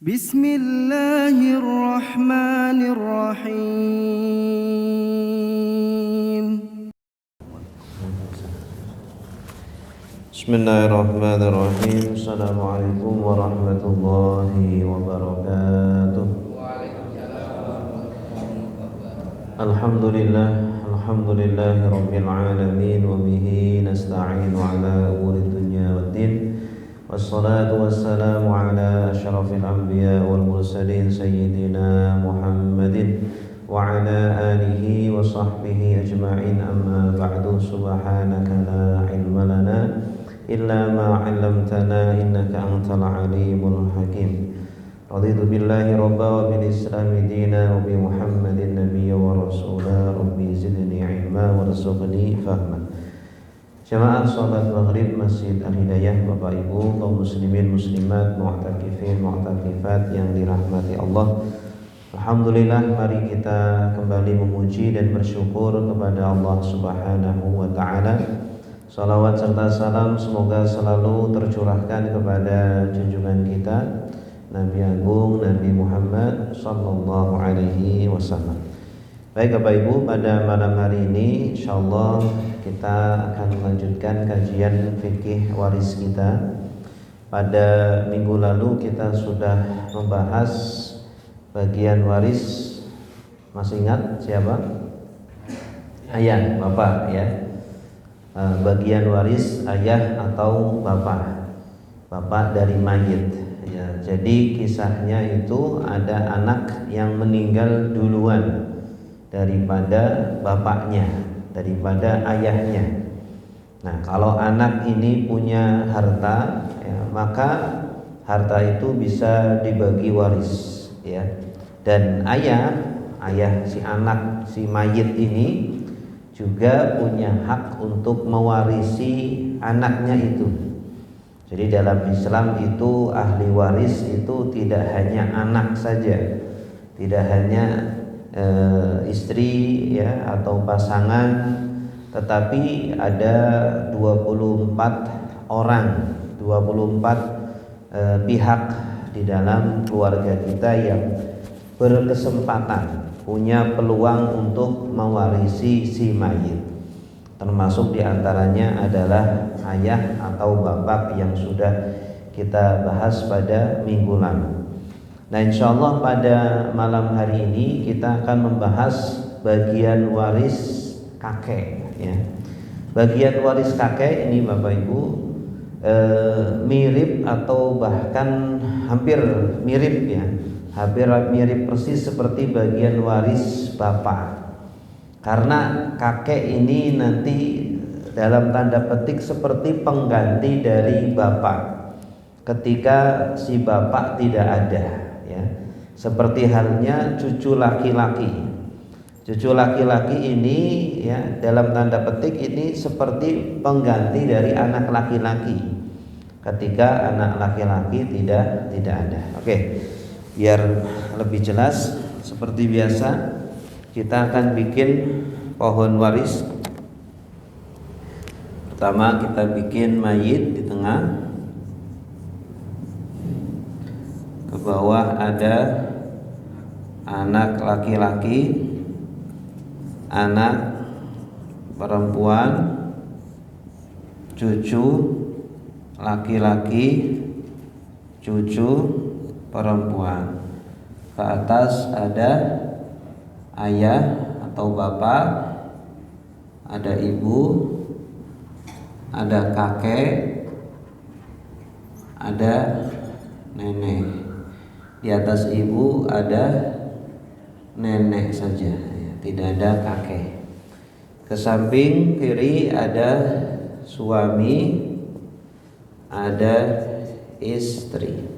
Bismillahirrahmanirrahim. Bismillahirrahmanirrahim. Assalamualaikum warahmatullahi wabarakatuh. Alhamdulillahi rabbil alamin wa bihi nasta'inu ala umuri dunya waddin. Wassalatu wassalamu ala asyrafil anbiya wal mursalin sayyidina Muhammadin wa ala alihi wa sahbihi ajma'in, amma ba'du. Subhanaka la ilma lana illa ma 'allamtana innaka antal alimul hakim. Raditu billahi rabba wa bil islami dina wa bi Muhammadin nabiyya wa rasula. Rabbi zidni ilma warzuqni fahma. Jamaah salat maghrib Masjid Al-Hidayah, Bapak Ibu, kaum muslimin muslimat, mu'takifin mu'takifat yang dirahmati Allah. Alhamdulillah, mari kita kembali memuji dan bersyukur kepada Allah Subhanahu wa taala. Salawat serta salam semoga selalu tercurahkan kepada junjungan kita Nabi Agung Nabi Muhammad sallallahu alaihi wasallam. Baik Bapak Ibu, pada malam hari ini insyaallah kita akan melanjutkan kajian fikih waris kita. Pada minggu lalu kita sudah membahas bagian waris. Masih ingat siapa? Ayah, bapak ya. Bagian waris ayah atau bapak. Bapak dari mayit ya. Jadi kisahnya itu ada anak yang meninggal duluan daripada bapaknya, daripada ayahnya. Nah, kalau anak ini punya harta ya, maka harta itu bisa dibagi waris ya. Dan ayah si anak si mayit ini juga punya hak untuk mewarisi anaknya itu. Jadi dalam Islam itu ahli waris itu tidak hanya anak saja, tidak hanya istri ya atau pasangan, tetapi ada 24 orang, 24 pihak di dalam keluarga kita yang berkesempatan punya peluang untuk mewarisi si mayit. Termasuk diantaranya adalah ayah atau bapak yang sudah kita bahas pada minggu lalu. Nah, insyaallah pada malam hari ini kita akan membahas bagian waris kakek ya. Bagian waris kakek ini Bapak Ibu mirip atau bahkan hampir mirip ya. Hampir mirip persis seperti bagian waris bapak. Karena kakek ini nanti dalam tanda petik seperti pengganti dari bapak ketika si bapak tidak ada ya. Seperti halnya cucu laki-laki. Cucu laki-laki ini ya dalam tanda petik ini seperti pengganti dari anak laki-laki ketika anak laki-laki tidak ada. Oke. Biar lebih jelas, seperti biasa kita akan bikin pohon waris. Pertama kita bikin mayit di tengah. Ke bawah ada anak laki-laki, anak perempuan, cucu laki-laki, cucu perempuan. Ke atas ada ayah atau bapak, ada ibu, ada kakek, ada nenek. Di atas ibu ada nenek saja ya, tidak ada kakek. Ke samping kiri ada suami, ada istri.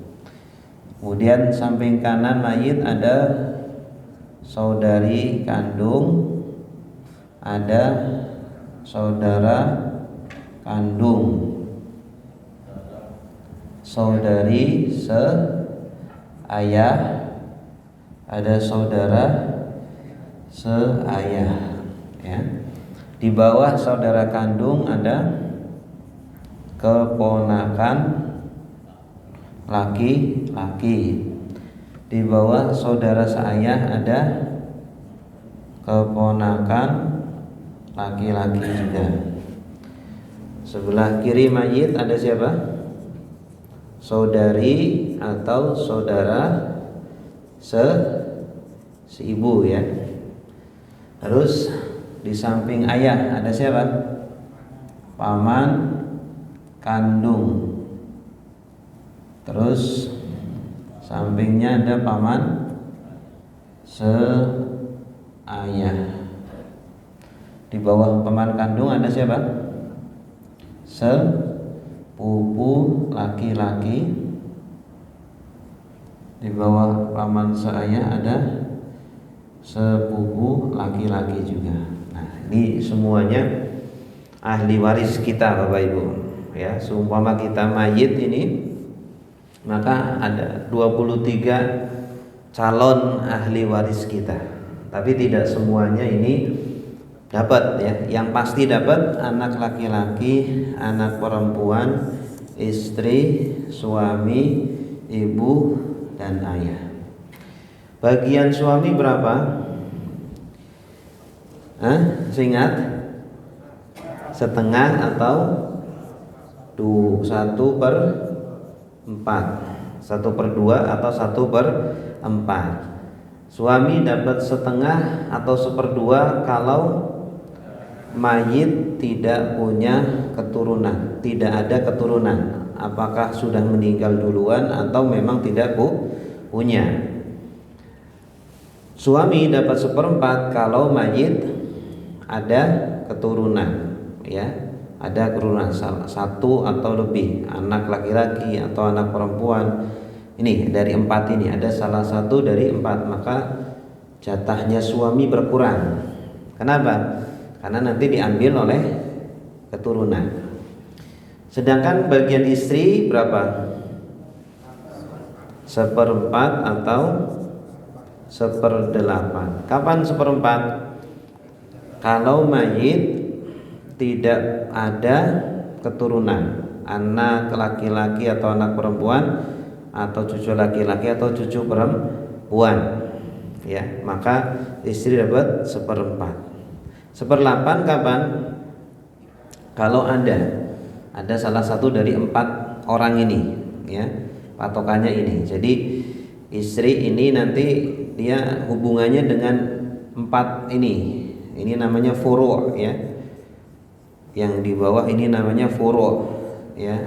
Kemudian samping kanan mayit ada saudari kandung, ada saudara kandung, saudari seayah, ada saudara seayah ya. Di bawah saudara kandung ada keponakan laki-laki, Di bawah saudara seayah ada keponakan laki-laki juga. Sebelah kiri mayit ada siapa? Saudari atau saudara seibu ya. Terus di samping ayah ada siapa? Paman kandung. Terus sampingnya ada paman seayah. Di bawah paman kandung ada siapa? Sepupu laki-laki. Di bawah paman seayah ada sepupu laki-laki juga. Nah, ini semuanya ahli waris kita Bapak Ibu. Ya, seumpama kita mayit ini, maka ada 23 calon ahli waris kita. Tapi tidak semuanya ini dapat ya. Yang pasti dapat anak laki-laki, anak perempuan, istri, suami, ibu, dan ayah. Bagian suami berapa? Ingat? Setengah atau 1/4, 1/2 atau 1/4. Suami dapat setengah atau 1/2 kalau mayit tidak punya keturunan, tidak ada keturunan. Apakah sudah meninggal duluan atau memang tidak punya. Suami dapat 1/4 kalau mayit ada keturunan, ya, ada keturunan satu atau lebih, anak laki-laki atau anak perempuan. Ini dari 4 ini ada salah satu dari 4, maka jatahnya suami berkurang. Kenapa? Karena nanti diambil oleh keturunan. Sedangkan bagian istri berapa? 1/4 atau 1/8. Kapan 1/4? Kalau mayit tidak ada keturunan, anak laki-laki atau anak perempuan, atau cucu laki-laki atau cucu perempuan, ya, maka istri dapat 1/4. 1/8 kapan? Kalau ada salah satu dari 4 orang ini, ya, patokannya ini. Jadi istri ini nanti dia hubungannya dengan 4 ini. Ini namanya furu', ya. Yang di bawah ini namanya furu', ya.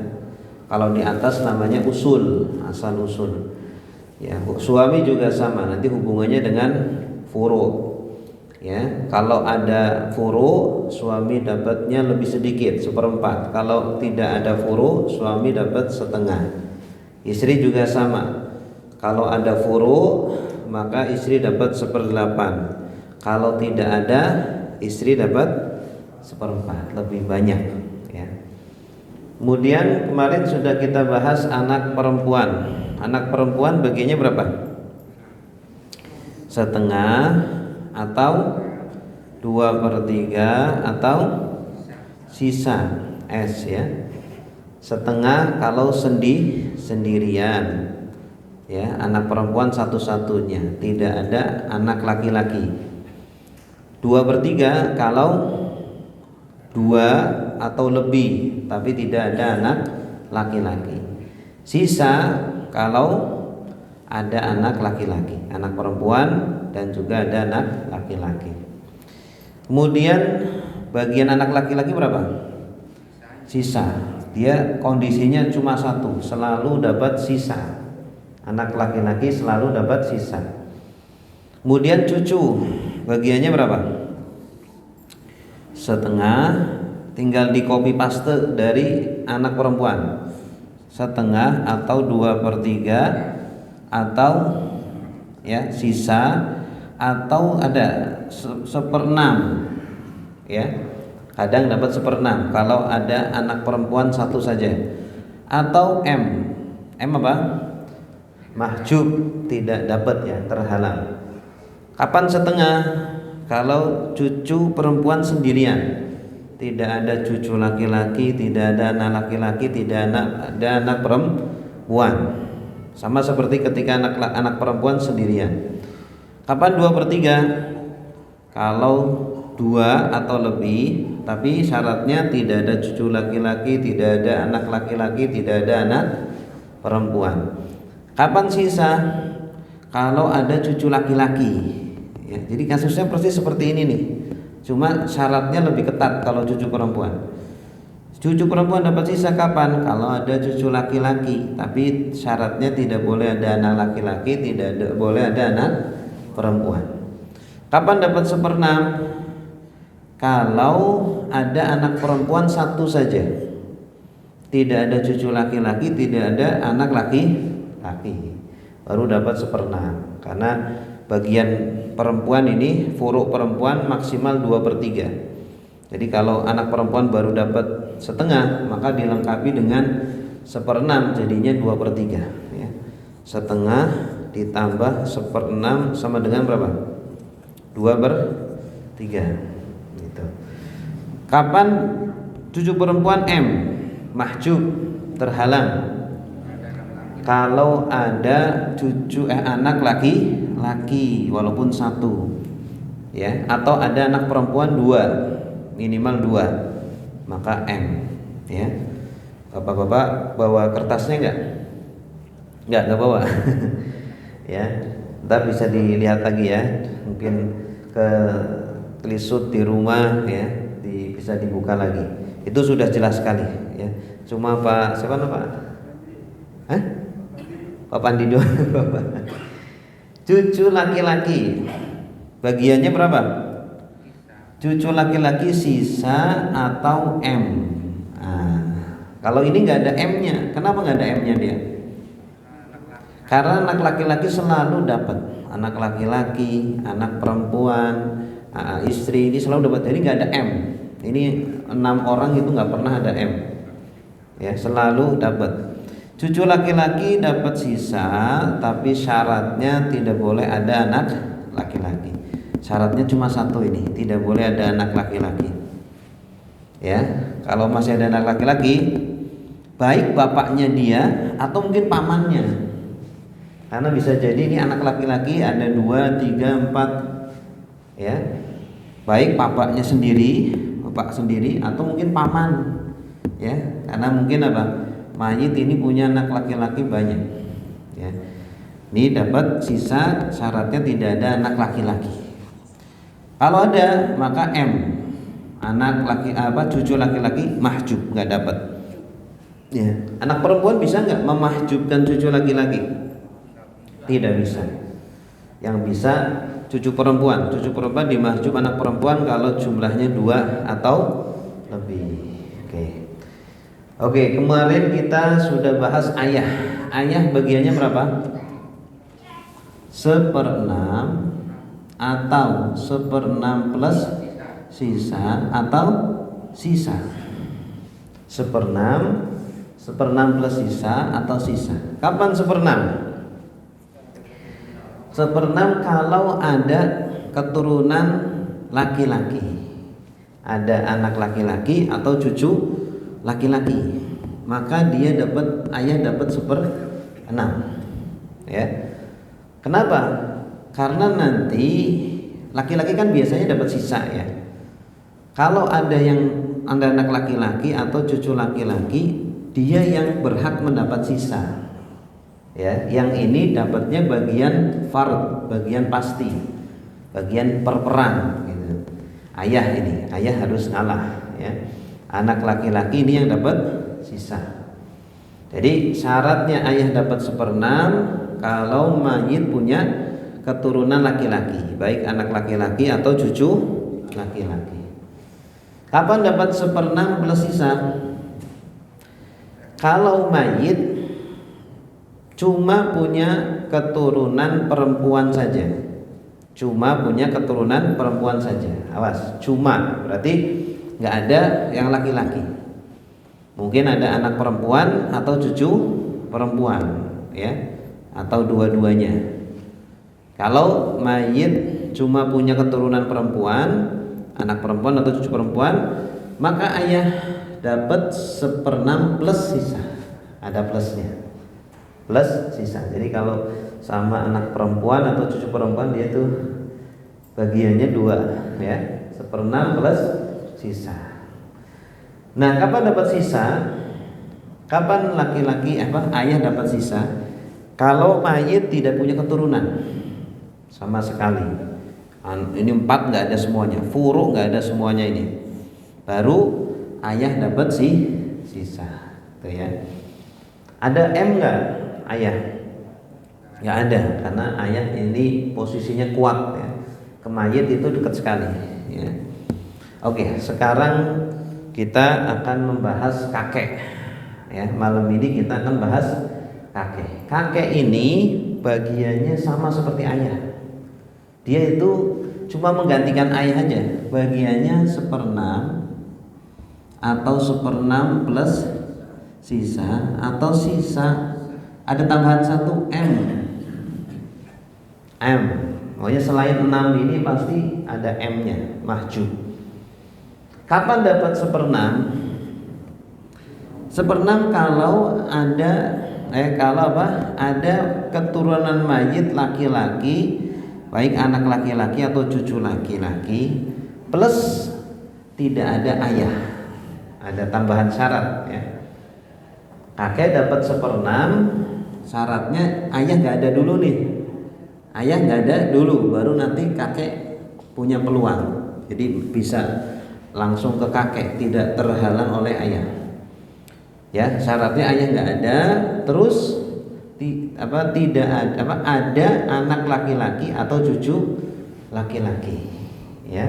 Kalau di atas namanya usul, asal usul. Ya, suami juga sama, nanti hubungannya dengan furu'. Ya, kalau ada furu', suami dapatnya lebih sedikit, 1/4. Kalau tidak ada furu', suami dapat setengah. Istri juga sama. Kalau ada furu', maka istri dapat 1/8. Kalau tidak ada, istri dapat 1/4, lebih banyak, ya. Kemudian kemarin sudah kita bahas anak perempuan. Anak perempuan bagiannya berapa? Setengah atau 2/3 atau sisa S, ya. Setengah kalau sendirian, ya, anak perempuan satu-satunya, tidak ada anak laki-laki. 2/3 kalau 2 atau lebih tapi tidak ada anak laki-laki. Sisa kalau ada anak laki-laki, anak perempuan dan juga ada anak laki-laki. Kemudian bagian anak laki-laki berapa? Sisa. Dia kondisinya cuma satu, selalu dapat sisa. Anak laki-laki selalu dapat sisa. Kemudian cucu, bagiannya berapa? Setengah, tinggal di copy paste dari anak perempuan. Setengah atau 2/3 atau, ya, sisa, atau ada 1/6, ya. Kadang dapat 1/6 kalau ada anak perempuan satu saja. Atau M apa? Mahjub, tidak dapat, ya, terhalang. Kapan setengah? Kalau cucu perempuan sendirian, tidak ada cucu laki-laki, tidak ada anak laki-laki, tidak ada anak perempuan. Sama seperti ketika anak perempuan sendirian. Kapan 2/3? Kalau 2 atau lebih, tapi syaratnya tidak ada cucu laki-laki, tidak ada anak laki-laki, tidak ada anak perempuan. Kapan sisa? Kalau ada cucu laki-laki. Ya, jadi kasusnya persis seperti ini nih. Cuma syaratnya lebih ketat kalau cucu perempuan. Cucu perempuan dapat sisa kapan? Kalau ada cucu laki-laki, tapi syaratnya tidak boleh ada anak laki-laki, boleh ada anak perempuan. Kapan dapat 1/6? Kalau ada anak perempuan satu saja, tidak ada cucu laki-laki, tidak ada anak laki-laki, baru dapat 1/6. Karena bagian perempuan ini, furuk perempuan maksimal 2/3. Jadi kalau anak perempuan baru dapat 1/2, maka dilengkapi dengan 1/6, jadinya 2/3 ya. 1/2 ditambah 1/6 sama dengan berapa? 2/3 gitu. Kapan cucu perempuan M? Mahjub, terhalang. Kalau ada anak laki-laki walaupun 1 ya, atau ada anak perempuan 2, minimal 2, maka M ya. Bapak-bapak bawa kertasnya enggak bawa ya, ntar bisa dilihat lagi ya, mungkin ke telisut di rumah ya, bisa dibuka lagi. Itu sudah jelas sekali ya. Cuma Pak siapa Pak? Pak Pandido. Cucu laki-laki bagiannya berapa? Cucu laki-laki sisa atau M. Nah, kalau ini nggak ada M-nya, kenapa nggak ada M-nya dia? Karena anak laki-laki selalu dapat, anak laki-laki, anak perempuan, istri ini selalu dapat. Jadi nggak ada M. Ini 6 orang itu nggak pernah ada M. Ya, selalu dapat. Cucu laki-laki dapat sisa, tapi syaratnya tidak boleh ada anak laki-laki. Syaratnya cuma 1 ini, tidak boleh ada anak laki-laki. Ya, kalau masih ada anak laki-laki, baik bapaknya dia atau mungkin pamannya. Karena bisa jadi ini anak laki-laki ada 2, 3, 4 ya. Baik bapaknya sendiri, bapak sendiri atau mungkin paman. Ya, karena mungkin apa? Mayit ini punya anak laki-laki banyak. Ya. Ini dapat sisa, syaratnya tidak ada anak laki-laki. Kalau ada maka M, anak cucu laki-laki mahjub, nggak dapat. Ya. Anak perempuan bisa nggak memahjubkan cucu laki-laki? Tidak bisa. Yang bisa cucu perempuan. Cucu perempuan dimahjub anak perempuan kalau jumlahnya 2 atau lebih. Oke, kemarin kita sudah bahas ayah. Ayah bagiannya berapa? 1/6 atau 1/6 plus sisa atau sisa. 1/6, 1/6 plus sisa atau sisa. Kapan 1/6? 1/6 kalau ada keturunan laki-laki, ada anak laki-laki atau cucu laki-laki, maka ayah dapat 1/6 ya. Kenapa? Karena nanti laki-laki kan biasanya dapat sisa ya. Kalau ada anak laki-laki atau cucu laki-laki, dia yang berhak mendapat sisa ya. Yang ini dapatnya bagian fard, bagian pasti, bagian perperan gitu. Ayah harus ngalah ya. Anak laki-laki ini yang dapat sisa. Jadi syaratnya ayah dapat 1/6 kalau mayit punya keturunan laki-laki, baik anak laki-laki atau cucu laki-laki. Kapan dapat 1/6 plus sisa? Kalau mayit cuma punya keturunan perempuan saja, cuma punya keturunan perempuan saja. Awas, cuma berarti nggak ada yang laki-laki. Mungkin ada anak perempuan atau cucu perempuan ya, atau dua-duanya. Kalau mayit cuma punya keturunan perempuan, anak perempuan atau cucu perempuan, maka ayah dapat 1/6 plus sisa. Ada plusnya plus sisa. Jadi kalau sama anak perempuan atau cucu perempuan dia tuh bagiannya 2 ya, 1/6 plus sisa. Nah, kapan dapat sisa? Kapan laki-laki ayah dapat sisa? Kalau mayit tidak punya keturunan sama sekali. Ini 4 nggak ada semuanya, furu nggak ada semuanya ini. Baru ayah dapat sisa, tuh ya. Ada M nggak ayah? Nggak ada, karena ayah ini posisinya kuat ya. Ke mayit itu dekat sekali ya. Oke, sekarang kita akan membahas kakek ya. Malam ini kita akan bahas kakek. Kakek ini bagiannya sama seperti ayah. Dia itu cuma menggantikan ayah aja. Bagiannya 1/6 atau 1/6 plus sisa, atau sisa ada tambahan 1 M. Pokoknya selain 6 ini pasti ada M-nya, mahjub. Kapan dapat 1/6? 1/6 kalau ada ada keturunan mayit laki-laki, baik anak laki-laki atau cucu laki-laki, plus tidak ada ayah. Ada tambahan syarat ya. Kakek dapat 1/6, syaratnya ayah nggak ada dulu nih. Ayah nggak ada dulu, baru nanti kakek punya peluang. Jadi bisa langsung ke kakek, tidak terhalang oleh ayah. Ya, syaratnya ayah nggak ada, terus tidak ada anak laki-laki atau cucu laki-laki. Ya,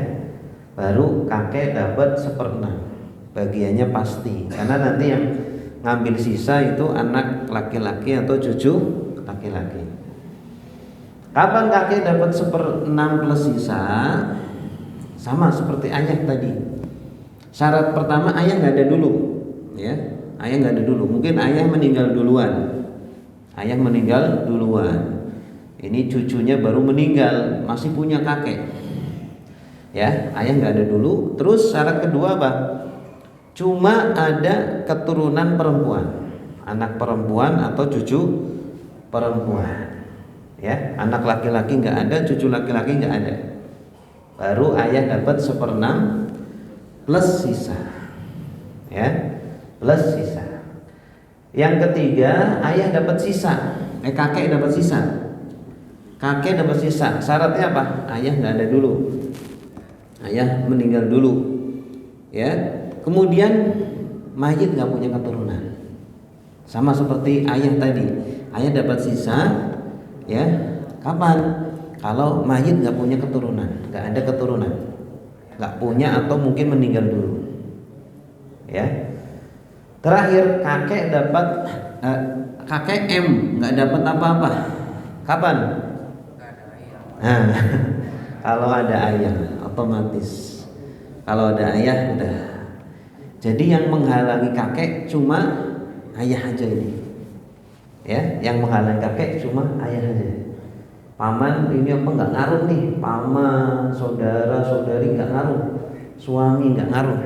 baru kakek dapat 1/6. Bagiannya pasti, karena nanti yang ngambil sisa itu anak laki-laki atau cucu laki-laki. Kapan kakek dapat 1/6 plus sisa? Sama seperti ayah tadi. Syarat pertama ayah nggak ada dulu, ya. Ayah nggak ada dulu. Mungkin ayah meninggal duluan. Ini cucunya baru meninggal, masih punya kakek. Ya, ayah nggak ada dulu. Terus syarat kedua apa? Cuma ada keturunan perempuan, anak perempuan atau cucu perempuan. Ya, anak laki-laki nggak ada, cucu laki-laki nggak ada. Baru ayah dapat 1/6 plus sisa. Ya, plus sisa. Yang ketiga, ayah dapat sisa. Kakek dapat sisa. Kakek dapat sisa. Syaratnya apa? Ayah nggak ada dulu. Ayah meninggal dulu. Ya. Kemudian mayit nggak punya keturunan. Sama seperti ayah tadi. Ayah dapat sisa. Ya, kapan? Kalau mayit nggak punya keturunan, nggak ada keturunan, nggak punya atau mungkin meninggal dulu. Ya. Terakhir kakek dapat kakek M nggak dapat apa-apa. Kapan? Nah, kalau ada ayah otomatis. Kalau ada ayah udah. Jadi yang menghalangi kakek cuma ayah aja ini. Ya, yang menghalangi kakek cuma ayah aja. Paman ini apa nggak ngaruh nih, paman, saudara, saudari nggak ngaruh, suami nggak ngaruh.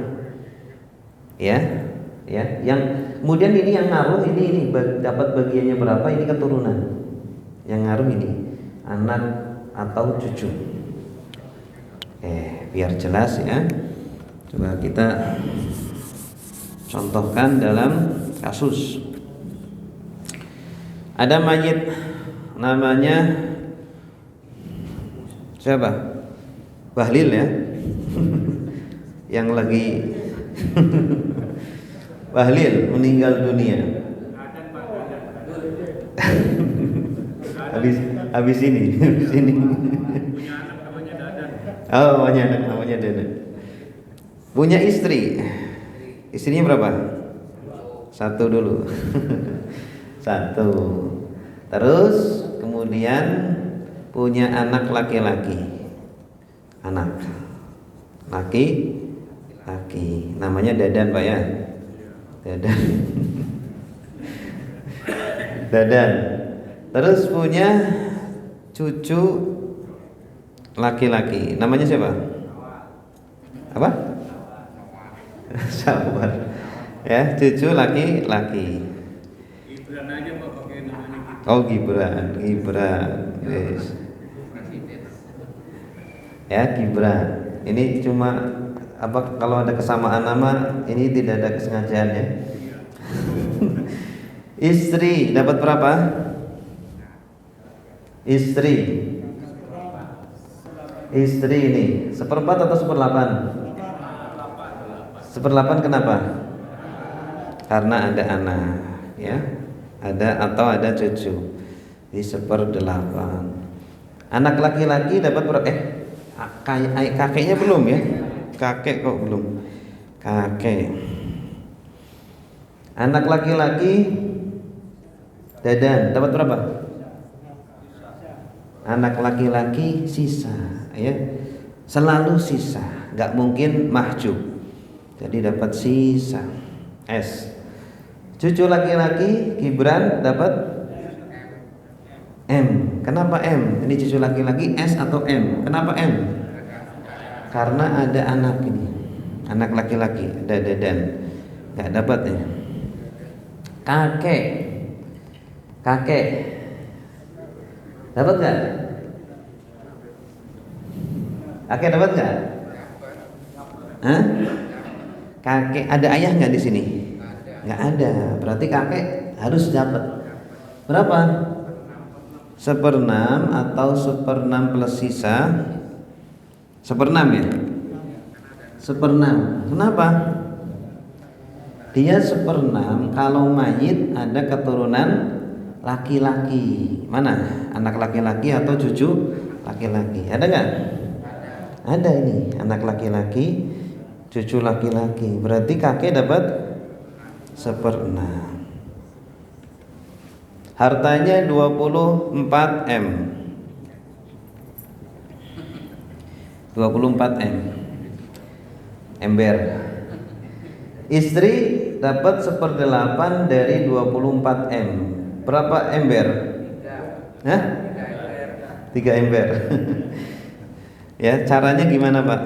Ya, yang kemudian ini yang ngaruh ini dapat bagiannya berapa, ini keturunan. Yang ngaruh ini anak atau cucu. Biar jelas ya. Coba kita contohkan dalam kasus. Ada mayit namanya siapa? Bahlil ya. Yang lagi Bahlil meninggal dunia. habis ini. Oh, punya anak namanya Dadan. Punya istri. Istrinya berapa? 1 dulu. 1. Terus kemudian punya anak laki-laki. Anak laki-laki. Namanya Dadan, Pak ya. Dadan. Terus punya cucu laki-laki. Namanya siapa? Apa? Sabar. Ya, cucu laki-laki. Gibran aja Pak pakai namanya Oh, Gibran. Yes. Ya, Gibran. Ini cuma apa, kalau ada kesamaan nama ini tidak ada kesengajaan ya. Istri dapat berapa? Istri ini seperempat atau seperlapan? Seperlapan. Kenapa? Karena ada anak ya, ada cucu di seperdelapan. Anak laki-laki dapat berapa? Kakeknya belum ya? Kakek kok belum? Kakek. Anak laki-laki Dadan dapat berapa? Anak laki-laki sisa ya, selalu sisa, nggak mungkin mahjub, jadi dapat sisa S. Cucu laki-laki Gibran dapat M. Kenapa M? Ini cucu laki-laki S atau M? Kenapa M? Karena ada anak ini, anak laki-laki, ada Dadan, nggak dapat ya. Kakek dapat nggak? Kakek dapat nggak? Hah? Kakek ada ayah nggak di sini? Nggak ada. Berarti kakek harus dapat berapa? 1/6 atau 1/6 plus sisa? 1/6 ya? 1/6. Kenapa? Dia 1/6 kalau mayit ada keturunan laki-laki. Mana? Anak laki-laki atau cucu laki-laki? Ada nggak? Ada ini, anak laki-laki, cucu laki-laki. Berarti kakek dapat 1/6. Hartanya 24 M. 24 M. Ember. Istri dapat 1/8 dari 24 M. Berapa ember? Hah? 3 ember. Ya, caranya gimana, Pak?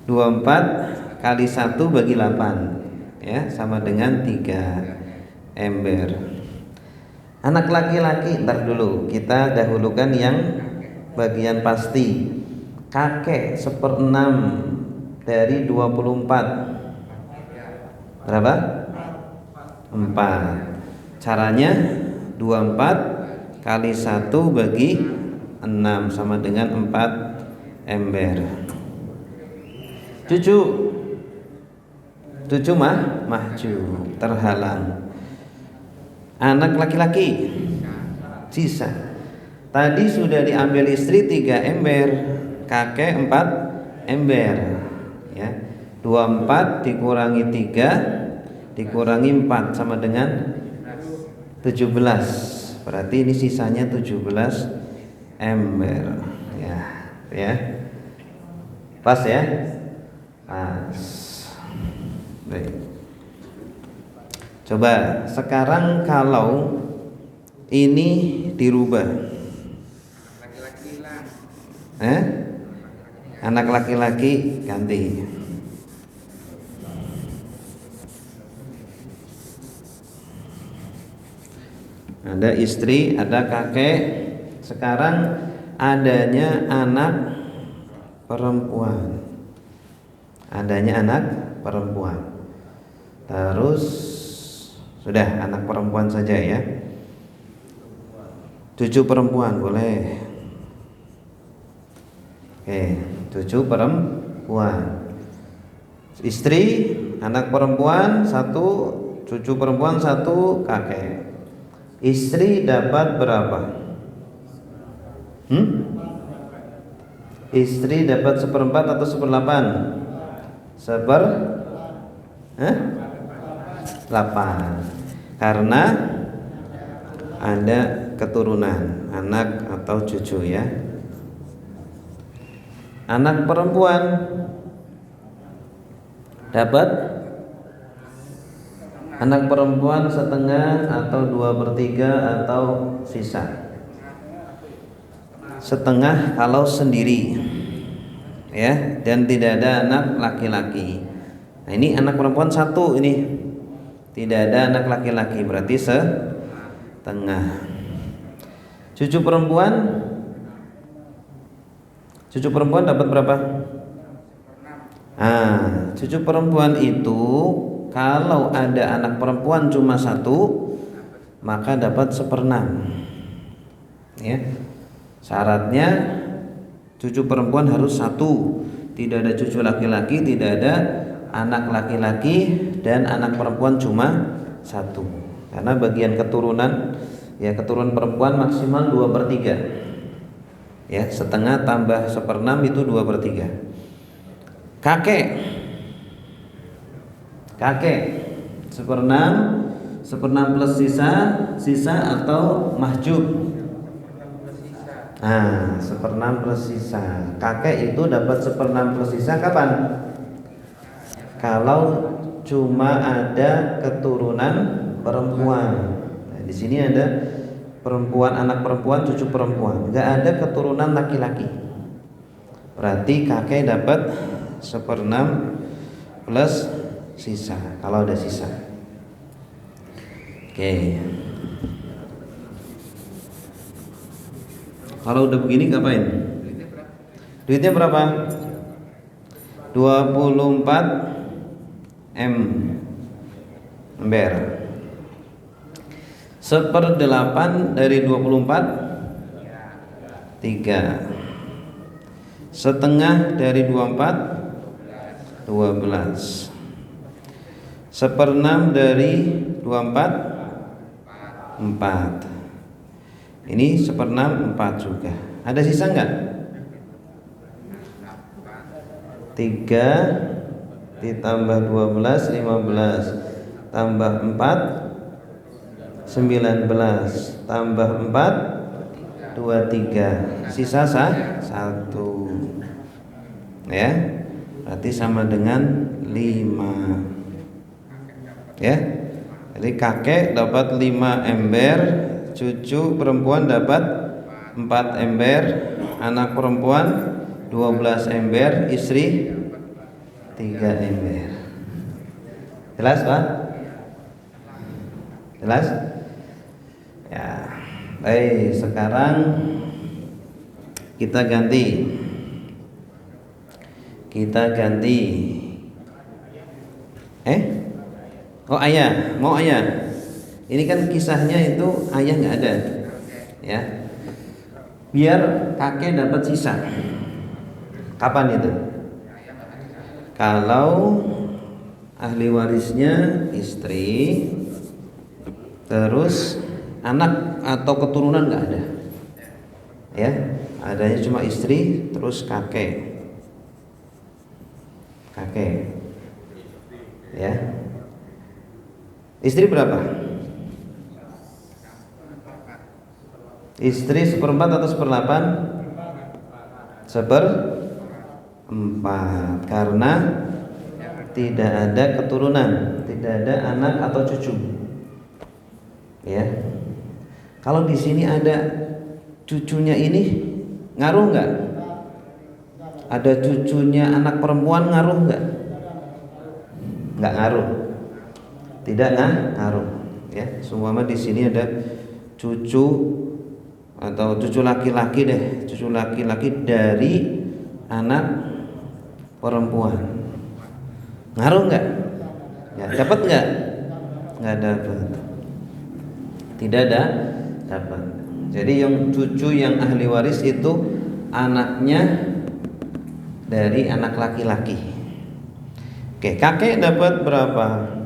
24 kali 1 bagi 8. Ya, sama dengan 3 ember. Anak laki-laki, ntar dulu, kita dahulukan yang bagian pasti. Kakek 1/6 dari 24 berapa? 4. Caranya 24 kali 1 bagi 6 sama dengan 4 ember. Cucu mahjub, terhalang. Anak laki-laki sisa. Tadi sudah diambil istri 3 ember, kakek 4 ember ya. 24 dikurangi 3 dikurangi 4 sama dengan 17. Berarti ini sisanya 17 ember ya. Pas ya? Pas. Baik. Coba sekarang kalau ini dirubah. Anak laki-laki ganti. Ada istri, ada kakek. Sekarang adanya anak perempuan. Terus sudah anak perempuan saja ya. Cucu perempuan boleh. Oke, cucu perempuan. Istri, anak perempuan 1, cucu perempuan 1, kakek. Istri dapat berapa? Istri dapat 1/4 atau 1/8? 8. Karena ada keturunan, anak atau cucu ya. Anak perempuan dapat anak perempuan setengah atau 2/3 atau sisa. Setengah kalau sendiri ya, dan tidak ada anak laki-laki. Nah, ini anak perempuan 1 ini. Tidak ada anak laki-laki, berarti tengah. Cucu perempuan dapat berapa? Cucu perempuan itu kalau ada anak perempuan cuma satu maka dapat 1/6. Ya. Syaratnya cucu perempuan harus satu, tidak ada cucu laki-laki, tidak ada anak laki-laki, dan anak perempuan cuma satu. Karena bagian keturunan, ya keturunan perempuan maksimal 2/3. Ya, setengah tambah 1/6 itu 2/3. Kakek 1/6 plus sisa atau mahjub. 1/6 plus sisa. Kakek itu dapat 1/6 plus sisa kapan? Kalau cuma ada keturunan perempuan. Nah, di sini ada perempuan, anak perempuan, cucu perempuan. Enggak ada keturunan laki-laki. Berarti kakek dapat 1/6 plus sisa kalau ada sisa. Oke. Kalau udah begini ngapain? Duitnya berapa? 24 ember. 1/8 dari 24 3. Setengah dari 24 12. 1/6 dari 24 4. Ini 1/6 4 juga. Ada sisa enggak? 3 ditambah 12 15 tambah 4 19 tambah 4 23. Sisa 1. Ya. Berarti sama dengan 5. Ya. Jadi kakek dapat 5 ember, cucu perempuan dapat 4 ember, anak perempuan 12 ember, istri 3 ember. Jelas Pak? Jelas? Ya. Baik, sekarang kita ganti. Ayah, mau ayah. Ini kan kisahnya itu ayah nggak ada, ya. Biar kakek dapat sisa. Kapan itu? Kalau ahli warisnya istri, terus anak atau keturunan nggak ada, ya. Adanya cuma istri, terus kakek, ya. Istri berapa? Istri 1/4 atau 1/8? 1/4. Karena tidak ada keturunan, tidak ada anak atau cucu. Ya. Kalau di sini ada cucunya ini ngaruh nggak? Ada cucunya anak perempuan ngaruh nggak? Nggak ngaruh. Tidak ngaruh, ya. Seumpama di sini ada cucu atau cucu laki-laki deh, cucu laki-laki dari anak perempuan. Ngaruh nggak? Ya, dapat nggak? Nggak dapat. Tidak ada dapat. Jadi yang cucu yang ahli waris itu anaknya dari anak laki-laki. Oke, kakek dapat berapa?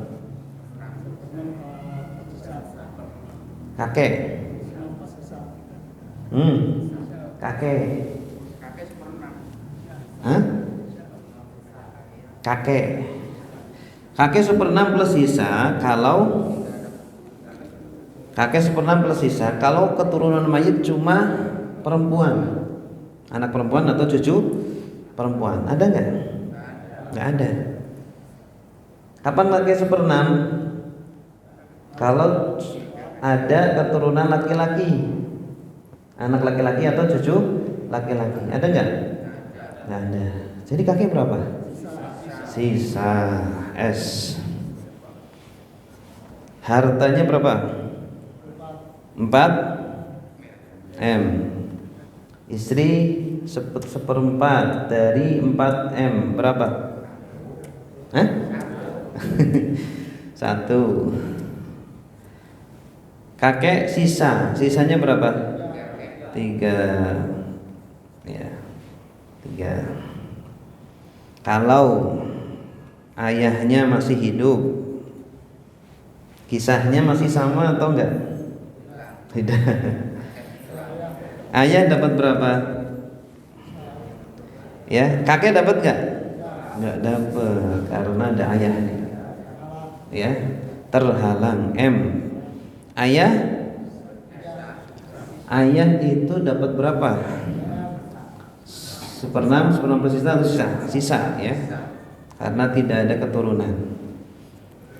Kakek. Kakek 1/6 plus sisa. Kalau kakek 1/6 plus sisa kalau keturunan mayit cuma perempuan, anak perempuan atau cucu perempuan. Ada nggak? Nggak ada. Kapan pakai 1/6? Kalau ada keturunan laki-laki, anak laki-laki atau cucu laki-laki. Ada nggak? Nggak ada. Jadi kakek berapa? Sisa S. Hartanya berapa? 4M. Istri seperempat dari 4M berapa? Hah? 1. Kakek sisanya berapa? 3. Ya, 3. Kalau ayahnya masih hidup, kisahnya masih sama atau enggak? Tidak. Ayah dapat berapa? Ya, kakek dapat enggak? Enggak dapat karena ada ayah. Ya, terhalang. M. Ayah itu dapat berapa? 1/6 plus sisa ya. Karena tidak ada keturunan.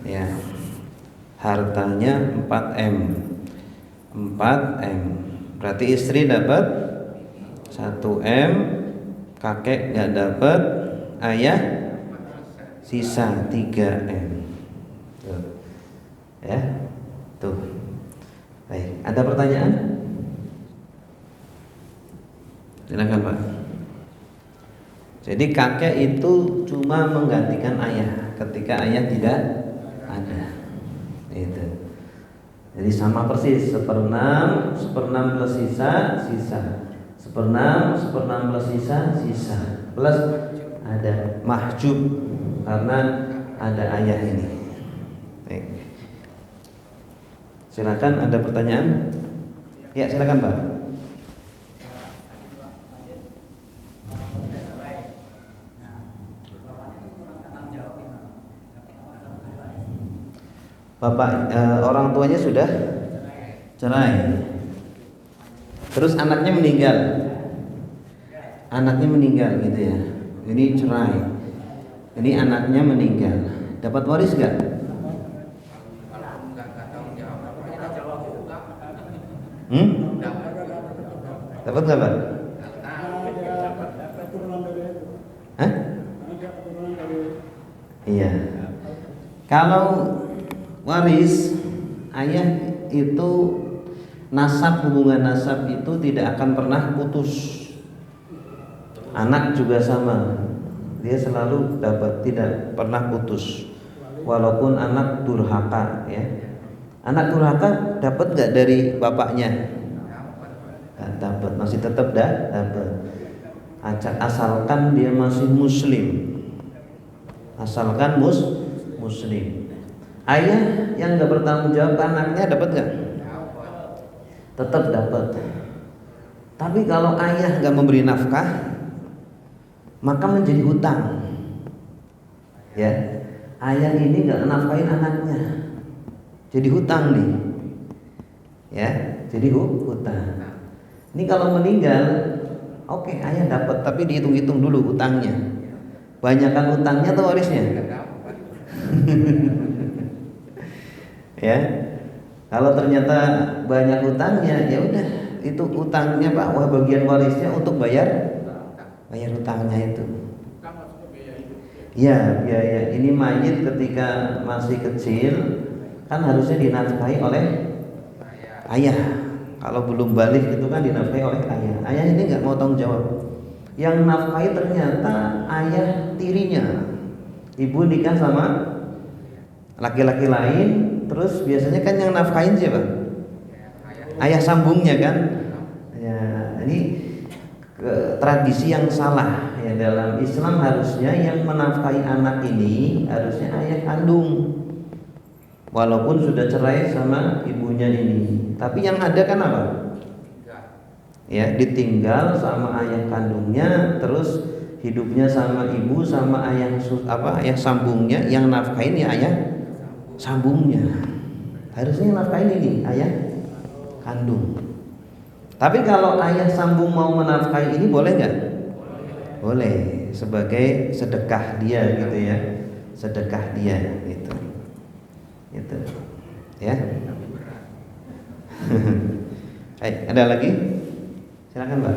Ya. Hartanya 4M. Berarti istri dapat 1M, kakek enggak dapat, ayah sisa 3M. Tuh. Ya. Tuh. Baik, ada pertanyaan? Silakan Pak. Jadi kakek itu cuma menggantikan ayah ketika ayah tidak ada. Itu. Jadi sama persis 1/6 plus sisa 1/6 plus sisa plus ada mahjub karena ada ayah ini. Baik. Silakan, ada pertanyaan? Ya, silakan Pak. Bapak orang tuanya sudah cerai. Terus anaknya meninggal gitu ya. Ini cerai. Ini anaknya meninggal. Dapat waris enggak? Dapat nggak Pak? Hah? Iya. Kalau waris ayah itu hubungan nasab itu tidak akan pernah putus. Anak juga sama, dia selalu dapat, tidak pernah putus. Walaupun anak durhaka ya. Anak durhaka dapat nggak dari bapaknya? Nggak dapat, masih tetap dapat. Asalkan dia masih muslim. Asalkan muslim. Ayah yang nggak bertanggung jawab anaknya dapat nggak? Tetap dapat. Tapi kalau ayah nggak memberi nafkah, maka menjadi hutang. Ya, ayah ini nggak nafkahin anaknya, jadi hutang nih. Ya, jadi hutang. Ini kalau meninggal, oke, ayah dapat, tapi dihitung-hitung dulu hutangnya. Banyakan hutangnya atau warisnya? Ya, kalau ternyata banyak hutangnya, ya udah, itu hutangnya Pak, bagian warisnya untuk bayar hutangnya itu. Ya, biaya. Ini mayit ketika masih kecil kan harusnya dinafkahi oleh ayah. Kalau belum balik itu kan dinafkahi oleh ayah. Ayah ini nggak mau tanggung jawab. Yang nafkahi ternyata ayah tirinya. Ibu nikah sama laki-laki lain, terus biasanya kan yang nafkahin siapa? Ayah sambungnya kan. Ya, ini tradisi yang salah ya. Dalam Islam harusnya yang menafkahi anak ini harusnya ayah kandung, walaupun sudah cerai sama ibunya ini. Tapi yang ada kan apa? Ya, ditinggal sama ayah kandungnya, terus hidupnya sama ibu sama ayah sambungnya. Yang nafkahin ya ayah sambungnya. Harusnya yang nafkahin ini ayah kandung. Tapi kalau ayah sambung mau menafkahi ini boleh nggak? Boleh, sebagai sedekah dia gitu ya, sedekah dia gitu, gitu ya. Ada lagi? Silakan Mbak.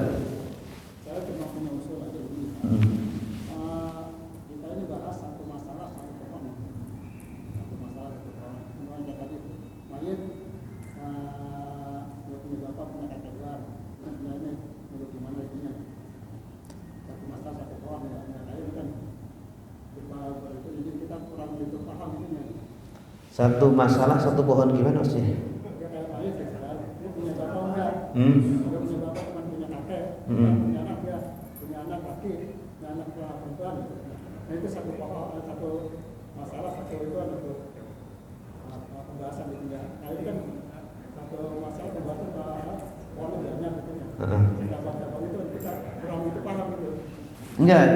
Saya cuma punya usul aja begini. Kita ini bahas satu masalah tadi, mayit Satu masalah satu pohon gimana maksudnya? Ya kayak Pak Yus, dia punya bapak enggak? Hmm. Dia punya bapak cuma punya kakek, punya anak dia, punya anak laki, punya anak perempuan. Nah itu satu pohon, satu masalah, satu itu ada tuh pembahasan gitu ya. Nah itu kan satu masalah pembahasan pohon banyak gitu ya. Dapat itu kita kurang itu paham gitu. Enggak.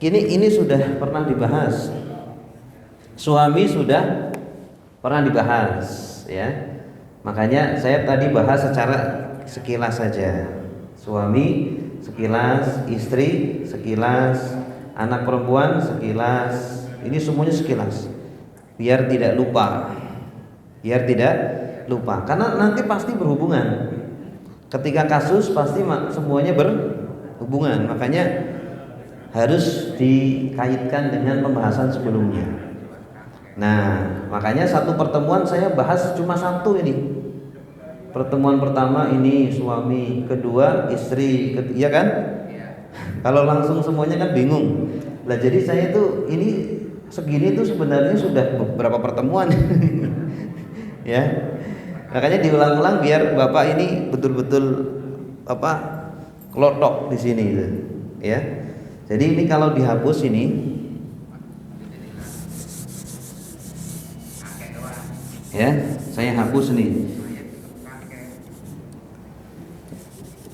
Ini sudah pernah dibahas. Suami sudah pernah dibahas, ya. Makanya saya tadi bahas secara sekilas saja. Suami sekilas, istri sekilas, anak perempuan sekilas. Ini semuanya sekilas. Biar tidak lupa. Biar tidak lupa. Karena nanti pasti berhubungan. Ketika kasus pasti semuanya berhubungan. Makanya harus dikaitkan dengan pembahasan sebelumnya. Nah, makanya satu pertemuan saya bahas cuma satu ini. Pertemuan pertama ini suami, kedua istri, iya kan? Kalau langsung semuanya kan bingung. Lah jadi saya tuh ini segini tuh sebenarnya sudah beberapa pertemuan. Ya. Makanya diulang-ulang biar Bapak ini betul-betul kelotok di sini gitu. Ya. Jadi ini kalau dihapus ini ya, saya hapus nih.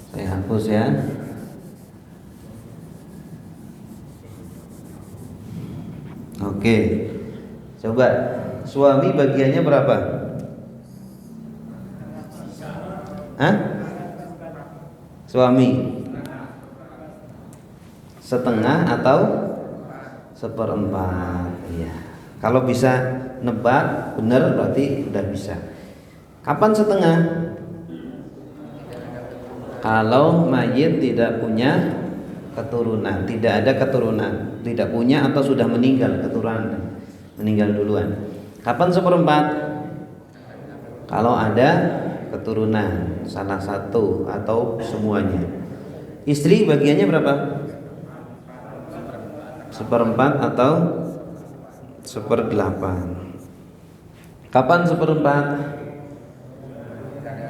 Saya hapus ya. Oke. Coba suami bagiannya berapa? Hah? Suami setengah atau seperempat? Iya. Kalau bisa nebak benar berarti udah bisa. Kapan setengah? Kalau mayit tidak punya keturunan, tidak ada keturunan, tidak punya atau sudah meninggal keturunan, meninggal duluan. Kapan seperempat? Kalau ada keturunan salah satu atau semuanya. Istri bagiannya berapa? Seperempat atau seperdelapan. Kapan seperempat?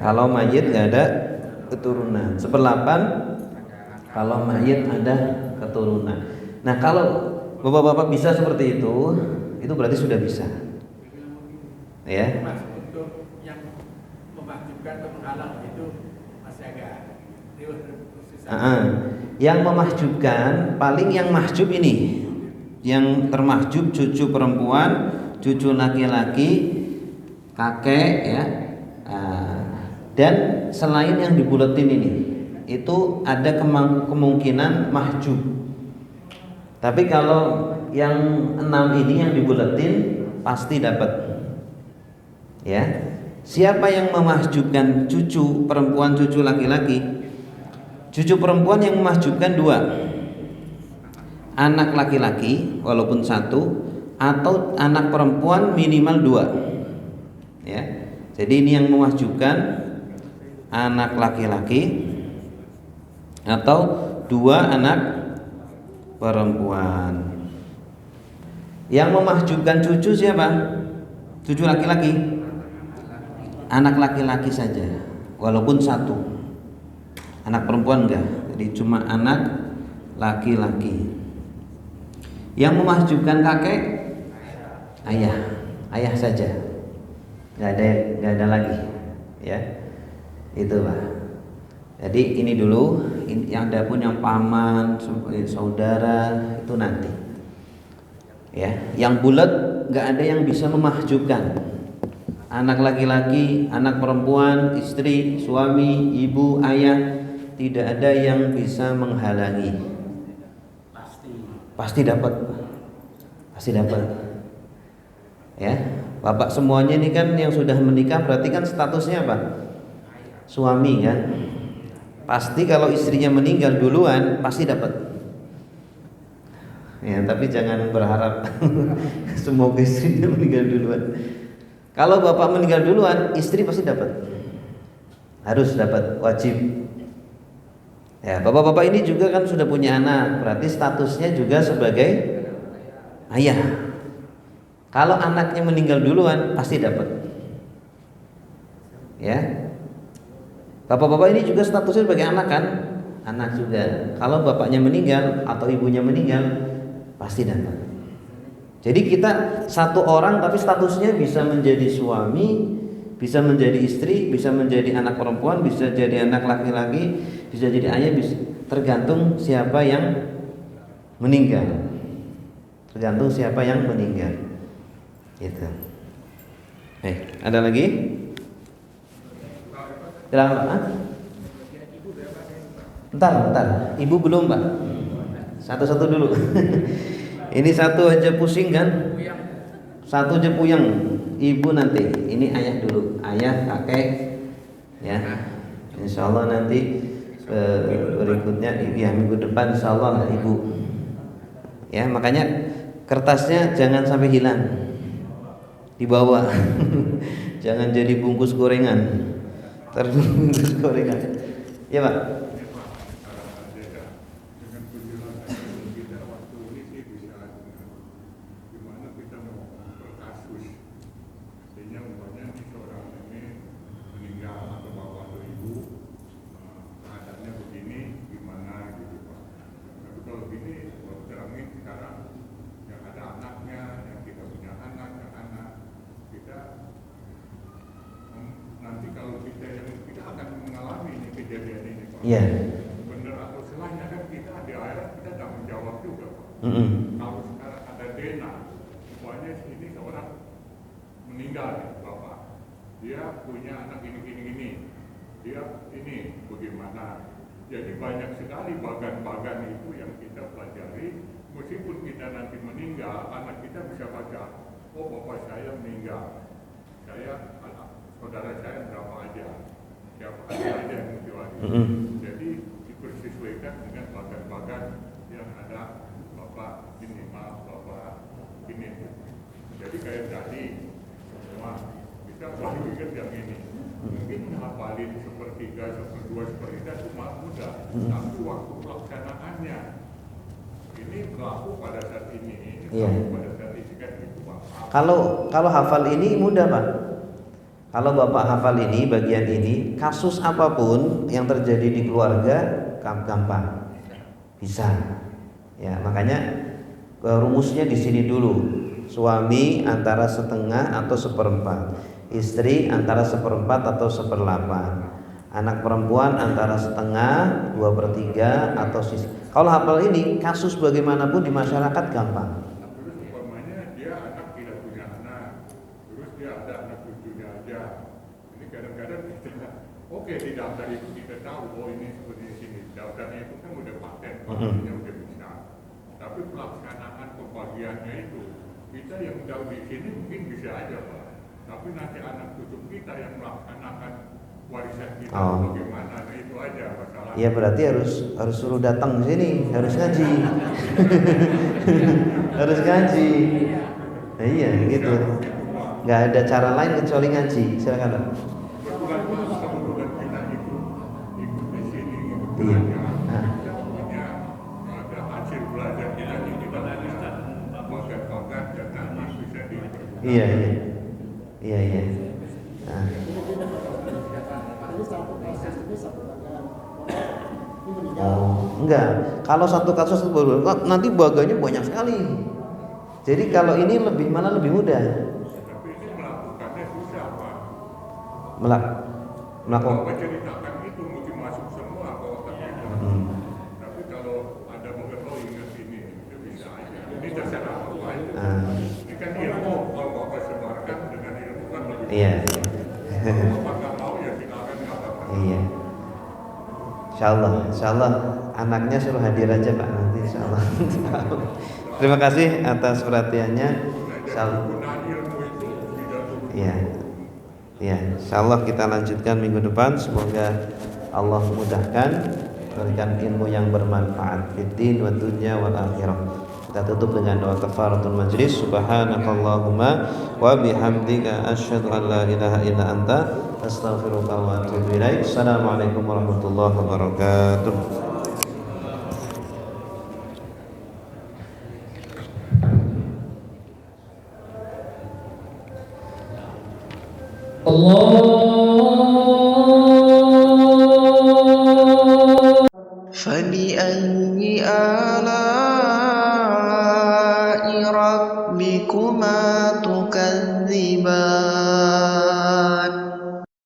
Kalau mayit nggak ada keturunan. Seperdelapan kalau mayit ada keturunan. Nah kalau bapak-bapak bisa seperti itu berarti sudah bisa. Ya. Untuk yang memajukan atau menghalang itu masih agak susah. Yang memahjubkan paling yang mahjub ini. Yang termahjub cucu perempuan, cucu laki-laki, kakek ya, dan selain yang dibuletin ini itu ada kemungkinan mahjub. Tapi kalau yang 6 ini yang dibuletin pasti dapat. Ya, siapa yang memahjubkan cucu perempuan, cucu laki-laki? Cucu perempuan yang memahjubkan 2. Anak laki-laki walaupun 1 atau anak perempuan minimal 2. Ya. Jadi ini yang memahjubkan anak laki-laki atau 2 anak perempuan. Yang memahjubkan cucu siapa? Cucu laki-laki. Anak laki-laki saja walaupun 1. Anak perempuan enggak. Jadi cuma anak laki-laki. Yang memahjubkan kakek ayah saja, nggak ada lagi, ya itu Pak. Jadi ini dulu, yang ada pun yang paman, saudara itu nanti, ya. Yang bulat nggak ada yang bisa memahjubkan. Anak laki-laki, anak perempuan, istri, suami, ibu, ayah, tidak ada yang bisa menghalangi. Pasti dapat, ya. Bapak semuanya ini kan yang sudah menikah berarti kan statusnya apa? Suami kan. Pasti kalau istrinya meninggal duluan pasti dapat. Ya, tapi jangan berharap semoga istrinya meninggal duluan. Kalau bapak meninggal duluan, istri pasti dapat. Harus dapat, wajib. Ya, bapak-bapak ini juga kan sudah punya anak, berarti statusnya juga sebagai ayah. Kalau anaknya meninggal duluan pasti dapat. Ya. Bapak-bapak ini juga statusnya sebagai anak kan? Anak juga. Kalau bapaknya meninggal atau ibunya meninggal pasti dapat. Jadi kita satu orang tapi statusnya bisa menjadi suami, bisa menjadi istri, bisa menjadi anak perempuan, bisa jadi anak laki-laki, bisa jadi ayah, bisa tergantung siapa yang meninggal. Tergantung siapa yang meninggal. Gitu. Ada lagi? Bentar. Ibu belum, Pak. Satu-satu dulu. Ini satu aja pusing kan? Satu aja puyeng. Ibu nanti. Ini ayah dulu. Ayah, kakek, ya. Insya Allah nanti berikutnya, ya minggu depan Insya Allah ibu. Ya, makanya kertasnya jangan sampai hilang. Dibawa. Jangan jadi bungkus gorengan. Terbungkus gorengan. Ya, Pak. Iya. Benar atau salahnya kan kita di akhirat kita tak menjawab juga. Kalau sekarang ada dena, umpamanya ini seorang meninggal nih, bapak, dia punya anak ini, dia ini bagaimana? Jadi banyak sekali bagan-bagan itu yang kita pelajari. Meskipun kita nanti meninggal, anak kita bisa baca, oh bapak saya meninggal, saya anak saudara saya berapa aja. Siapa aja yang diwakili. Jadi dipersesuaikan dengan bagan-bagan yang ada bapak ini, bapak ini. Jadi kayak tadi semua kita baru ingat yang ini. Mungkin hafalin sepertiga, seperdua, sepertiga itu mudah. Tapi waktu pelaksanaannya ini berlaku pada saat ini. Pada saat ini kan itu Pak. Kalau hafal ini mudah, Pak. Kalau Bapak hafal ini, bagian ini, kasus apapun yang terjadi di keluarga gampang, bisa. Ya, makanya rumusnya di sini dulu. Suami antara setengah atau seperempat, istri antara seperempat atau seperlapan, anak perempuan antara setengah, 2/3 atau sisi. Kalau hafal ini, kasus bagaimanapun di masyarakat gampang. Oke, di daftar itu kita tahu, oh ini seperti di sini. Daftarnya itu kan udah paten, patennya udah bisa. Tapi pelaksanaan pembagiannya itu, kita yang udah di sini mungkin bisa aja Pak. Tapi nanti anak cucu kita yang melaksanakan warisan kita bagaimana, nah itu aja masalahnya. Iya, berarti harus suruh datang ke sini, harus ngaji. Harus ngaji. Nah, iya gitu. Nggak ada cara lain kecuali ngaji. Silakan, Pak. Iya. Ada hasil belajar kita punya bakat-bakat yang nanti bisa dipergunakan. Iya. Nah. Enggak. Kalau satu kasus nanti baganya banyak sekali. Jadi kalau ini malah lebih mudah. Tapi ini melakukannya susah Pak. Melakukan. Ceritakan itu mungkin masuk semua ke otak kita. Tapi kalau ada mengetahui ingat ini, itu bisa aja. Ini terserah Bapak aja. Ini kan ilmu, kalau Bapak sebarkan dengan ilmu kan lebih. Iya. Kalau Bapak nggak mau ya silakan nggak apa-apa. Iya. Insya Allah anaknya suruh hadir aja Pak nanti Insya Allah. Terima kasih atas perhatiannya. Iya. Insya Allah kita lanjutkan minggu depan. Semoga Allah mudahkan, berikan ilmu yang bermanfaat fid din wa dunya wal akhirah. Kita tutup dengan doa kafaratul majlis. Subhanakallahumma wa bihamdika asyhadu an la ilaha illa anta astaghfiruka wa atubu ilaik. Assalamualaikum warahmatullahi wabarakatuh. فبأي آلاء ربكما تكذبان